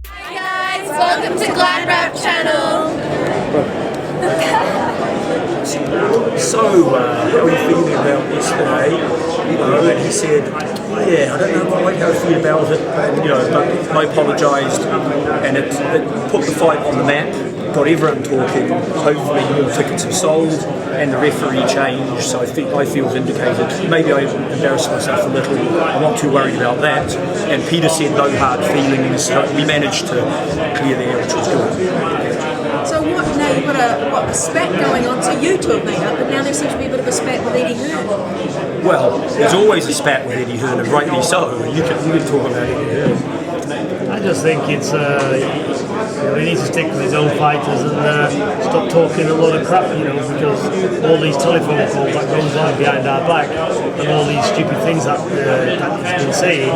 Hi guys, welcome to Glad Rap Channel. So, how are you feeling about yesterday? And he said, yeah, I don't know quite how I feel about it, but I apologised, and it put the fight on the map, got everyone talking. Hopefully, more tickets have sold, and the referee changed. So I feel vindicated. Maybe I embarrassed myself a little. I'm not too worried about that. And Peter said no hard feelings. So we managed to clear the air, which was good. So now you've got a spat going on, so you two have made up, but now there seems to be a bit of a spat with Eddie Hearn. Well, there's always a spat with Eddie Hearn, and rightly so. You can talk about Eddie Hearn. I just think it's he needs to stick with his own fighters and stop talking a lot of crap, because all these telephone calls that goes on behind our back and all these stupid things that he's been saying,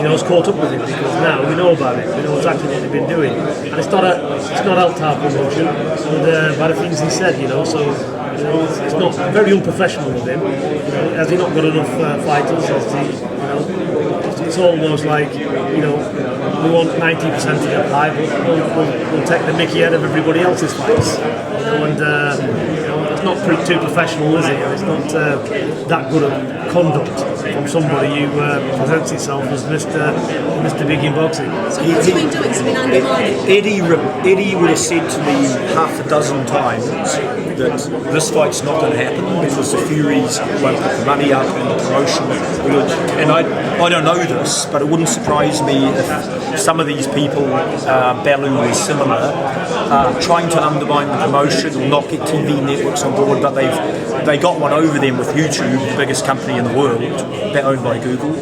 has caught up with him, because now we know about it, we know exactly what they've been doing, and it's not helped our promotion by the things he said, so. It's not very unprofessional of him. Has he not got enough fighters? It's almost like we want 90% to get high, but we'll take the mickey out of everybody else's fights. It's not too professional, is it? It's not that good of conduct from somebody who presents himself as Mr. Big in boxing. So what's he been doing? He's been undermining. Eddie would have said to me half a dozen times that this fight's not going to happen because the Furies won't put the money up and the promotion. And I don't know this, but it wouldn't surprise me if some of these people, Bellew is similar, trying to undermine the promotion or not get TV networks on board, but they got one over them with YouTube, the biggest company in the world, they're owned by Google.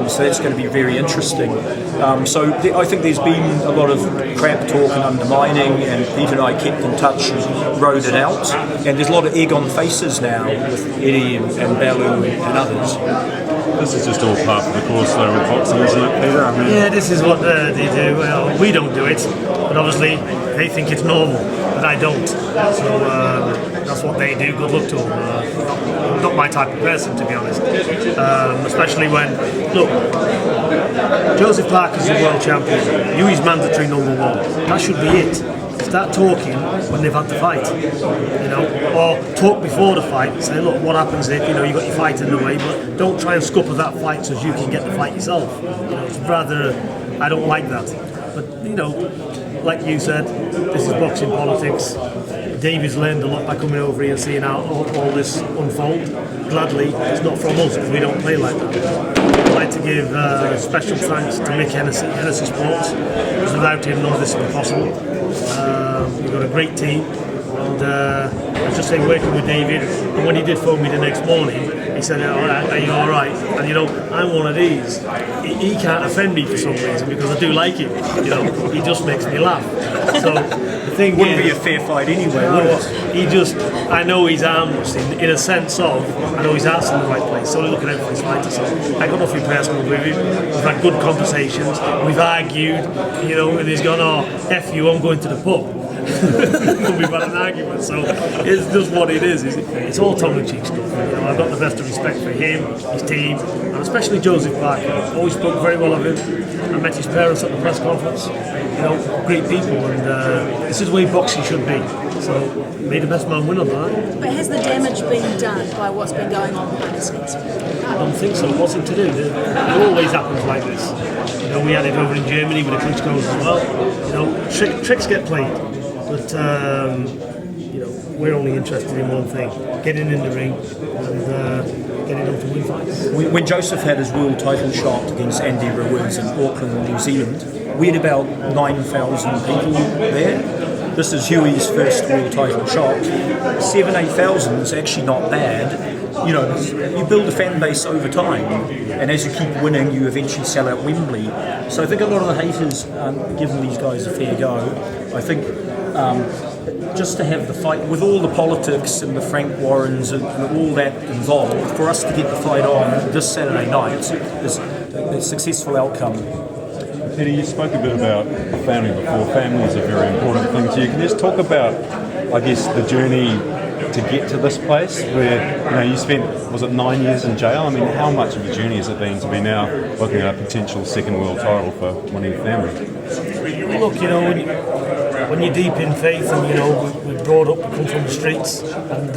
So that's going to be very interesting. I think there's been a lot of crap talk and undermining, and Peter and I kept in touch and rode it out. And there's a lot of egg on faces now with Eddie and Bellew and others. This is just all part of the course though with boxing, isn't it, Peter? Yeah, this is what they do. Well, we don't do it, but obviously they think it's normal, but I don't. So that's what they do. Good luck to them. Not my type of person, to be honest. Especially when, look, Joseph Parker's the world champion. Hughie's mandatory number one. That should be it. Start talking when they've had the fight, or talk before the fight. Say, look, what happens if you got your fight in the way, but don't try and scupper that fight so you can get the fight yourself. It's rather, I don't like that. But like you said, this is boxing politics. David's learned a lot by coming over here and seeing how all this unfold. Gladly, it's not from us because we don't play like that. I'd like to give special thanks to Mick Hennessy Sports, because without him none of this would be possible. We've got a great team, and I was just saying, working with David, and when he did phone me the next morning, he said, are you alright? And I'm one of these. He can't offend me for some reason because I do like him. He just makes me laugh. So the thing wouldn't be a fair fight anyway, would it? I know he's armless in a sense of, I know his heart's in the right place, so looking out for his fighter. So I got nothing personal with him. We've had good conversations, we've argued, and he's gone, F you, I'm going to the pub. We've had an argument, so it's just what it is. It's all tongue-in-cheek stuff. I've got the best of respect for him, his team, and especially Joseph Parker. Always spoke very well of him. I met his parents at the press conference. Great people, and this is the way boxing should be. So may the best man win on that. But has the damage been done by what's been going on behind the scenes? I don't think so. What's it to do? It always happens like this. We had it over in Germany with the Klitschko's as well. Tricks get played. But we're only interested in one thing: getting in the ring and getting on to win fights. When Joseph had his world title shot against Andy Ruiz in Auckland, New Zealand, we had about 9,000 people there. This is Hughie's first world title shot. 8,000 is actually not bad. You build a fan base over time, and as you keep winning, you eventually sell out Wembley. So I think a lot of the haters aren't giving these guys a fair go. I think just to have the fight, with all the politics and the Frank Warrens and all that involved, for us to get the fight on this Saturday night is a successful outcome. Peter, you spoke a bit about family before. Family is a very important thing to you. Can you just talk about, I guess, the journey to get to this place where you spent, was it 9 years in jail? I mean, how much of a journey has it been to be now looking at a potential second world title for one of your family? Look, when you're deep in faith, and we're brought up, we come from the streets, and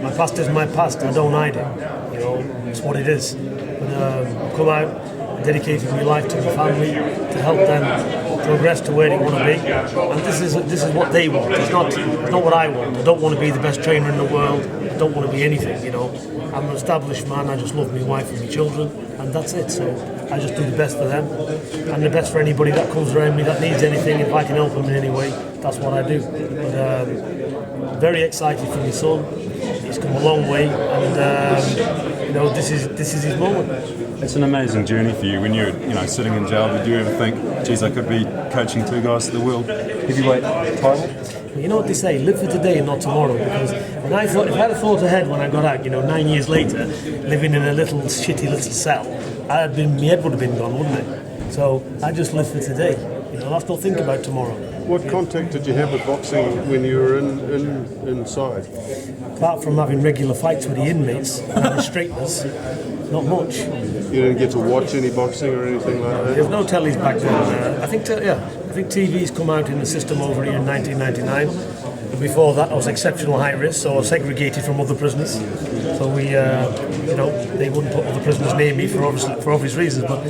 my past is my past. I don't hide it. It's what it is. But come out, dedicated my life to my family to help them progress to where they want to be, and this is what they want. It's not what I want. I don't want to be the best trainer in the world. I don't want to be anything. I'm an established man. I just love my wife and my children, and that's it. So I just do the best for them, and the best for anybody that comes around me that needs anything. If I can help them in any way, that's what I do. But very excited for my son. He's come a long way, and this is his moment. It's an amazing journey for you. When you're sitting in jail, did you ever think, geez, I could be coaching two guys to the world heavyweight title? You know what they say, live for today and not tomorrow. Because if I'd have thought ahead when I got out, 9 years later, living in a shitty little cell, my head would have been gone, wouldn't it? So I just live for today. I'll have to think about tomorrow. What contact did you have with boxing when you were inside? Apart from having regular fights with the inmates and the straighteners, not much. You didn't get to watch any boxing or anything like that? There was no tellies back then. I think TV's come out in the system over here in 1999. But before that, I was exceptional high risk, so I was segregated from other prisoners. So we, they wouldn't put other prisoners near me for obvious reasons. But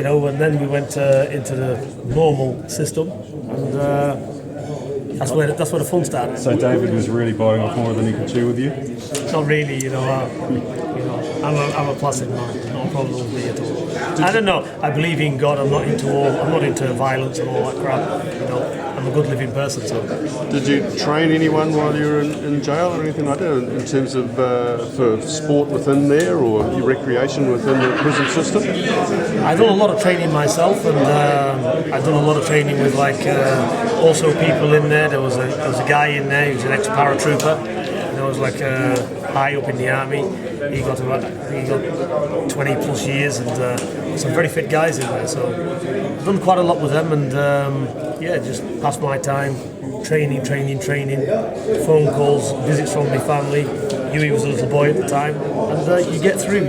and then we went into the normal system, and that's where the fun started. So David was really biting off more than he could chew with you? Not really, I'm a placid man, not a problem with me at all. I don't know. I believe in God. I'm not into violence and all that crap. I'm a good living person. So. Did you train anyone while you were in jail or anything like that, in terms of for sport within there or your recreation within the prison system? I've done a lot of training myself, and I've done a lot of training with also people in there. There was a guy in there who was an ex-paratrooper. He was high up in the army. He got 20 plus years, and some very fit guys in there. So I've done quite a lot with them, and just passed my time training, phone calls, visits from my family. Hughie was a little boy at the time, and you get through.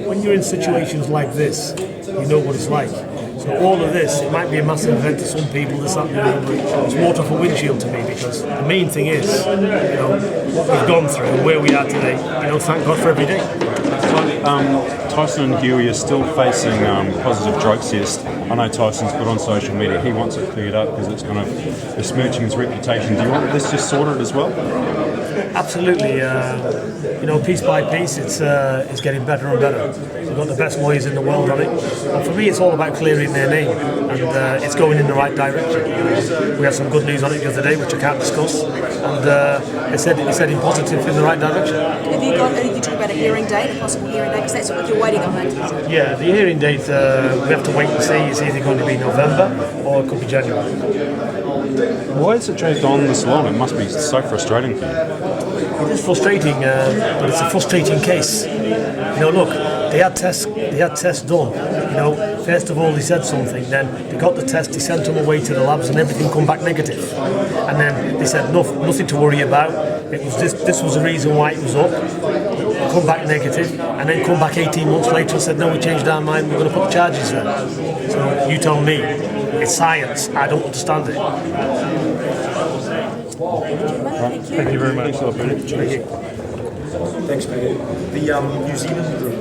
When you're in situations like this, you know what it's like. So all of this, it might be a massive event to some people, this, that, and the other, but it's water for windshield to me, because the main thing is, what we've gone through and where we are today. Thank God for every day. Tyson and Hughie are still facing positive drug test. I know Tyson's put on social media he wants it cleared up because it's kind of besmirching his reputation. Do you want this just sorted as well? Absolutely. Piece by piece, it's getting better and better. We've got the best lawyers in the world on it. And for me, it's all about clearing their name, and it's going in the right direction. We had some good news on it the other day, which I can't discuss, and it's heading positive in the right direction. Have you talked about a hearing date, a possible hearing date? Because that's what you're waiting on, that. Yeah, the hearing date, we have to wait and see. It's either going to be November or it could be January. Why has it dragged on this long? It must be so frustrating for you. It is frustrating, but it's a frustrating case. Look, they had tests done. First of all, they said something, then they got the test, they sent them away to the labs, and everything come back negative. And then they said nothing to worry about. It was this was the reason why it was up. Come back negative, and then come back 18 months later and said, no, we changed our mind, we're going to put the charges there. So you tell me, it's science, I don't understand it. Thank you very much. Thank you. Thanks, mate. The New Zealand group.